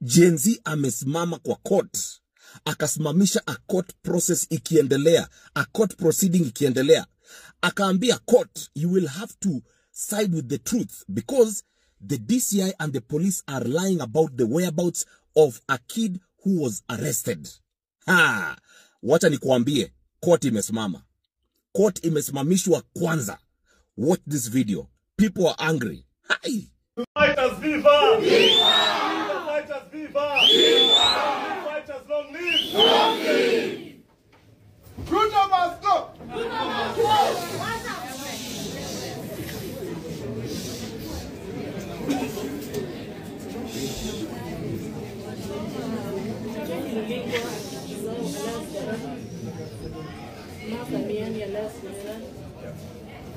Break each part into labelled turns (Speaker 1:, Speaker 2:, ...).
Speaker 1: Gen Z amesimama kwa court, akasimamisha a court process ikiendelea, a court proceeding ikiendelea. Akaambia court, you will have to side with the truth because the DCI and the police are lying about the whereabouts of a kid who was arrested. Wacha nikuambie, court imesimama. Court imesimamishwa kwanza. Watch this video. People are angry. Hi.
Speaker 2: Fighters viva! Viva! Fighters viva! Viva! Fighters long live! Long live! Bruno must go! Bruno must go!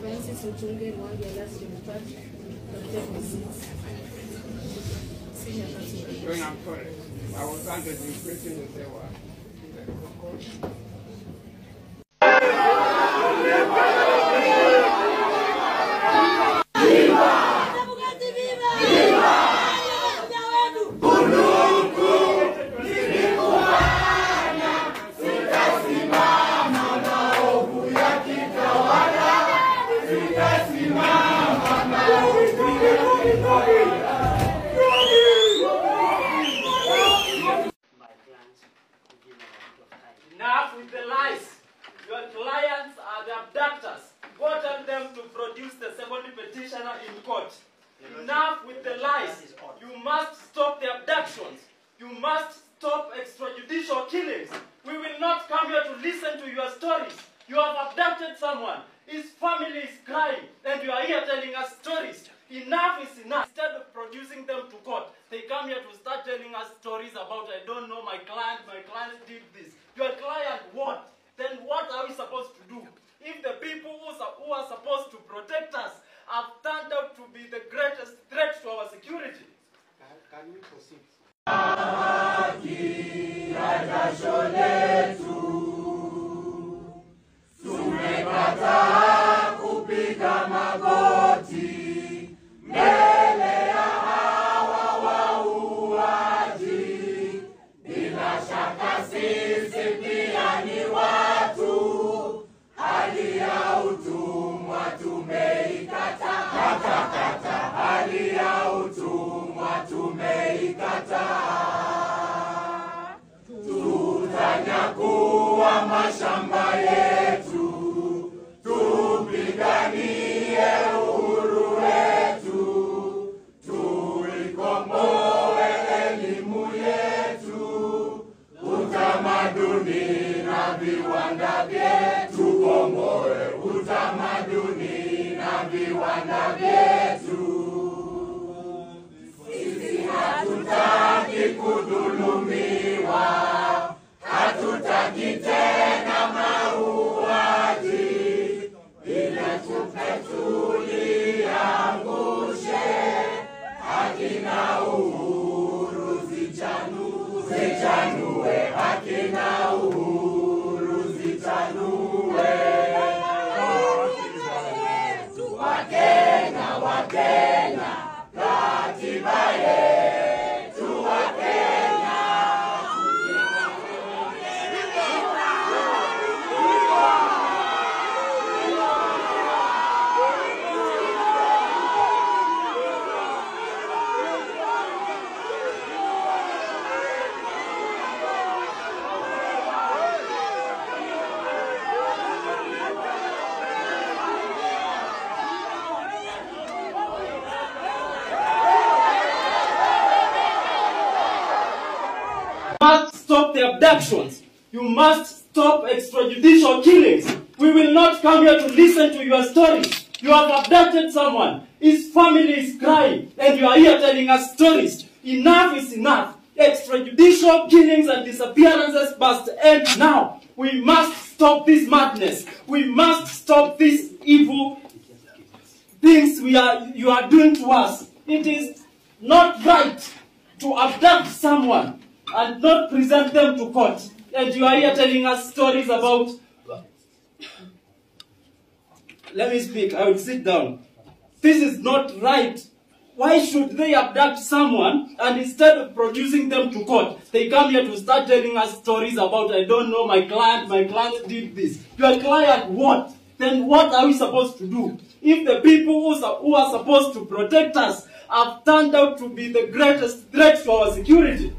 Speaker 3: Francis Uchunge Mwangi alas Jumupati
Speaker 4: When I'm sorry, I was under the impression that they were.
Speaker 5: Enough with the lies. Your clients are the abductors. Go tell them to produce the second petitioner in court. Enough with the lies. You must stop the abductions. You must stop extrajudicial killings. We will not come here to listen to your stories. You have abducted someone. His family is crying, and you are here telling us stories. Enough is enough. Instead of producing them to court, they come here to start telling us stories about, I don't know, my client did this. Your client what? Then what are we supposed to do? If the people who are supposed to protect us have turned out to be the greatest threat to our security.
Speaker 4: Can we proceed?
Speaker 2: Tutanyakuwa mashamba yetu, tupiganie uhuru wetu, tuikomboe elimu yetu, utamaduni na viwanda vyetu, tukomboe utamaduni na viwanda vyetu. Sisi hatutaki kudhulumiwa, hatutaki tena mauaji, ila tuliangushe haki na uhuru zichanue, haki na uhuru zichanue. Wakenya, katiba yetu Wakenya.
Speaker 5: Must stop the abductions. You must stop extrajudicial killings. We will not come here to listen to your stories. You have abducted someone. His family is crying, and you are here telling us stories. Enough is enough. Extrajudicial killings and disappearances must end now. We must stop this madness. We must stop these evil things you are doing to us. It is not right to abduct someone and not present them to court. And you are here telling us stories about... Let me speak. I will sit down. This is not right Why should they abduct someone and instead of producing them to court, they come here to start telling us stories about, I don't know, my client did this. Your client what? Then what are we supposed to do? If the people who are supposed to protect us have turned out to be the greatest threat to our security,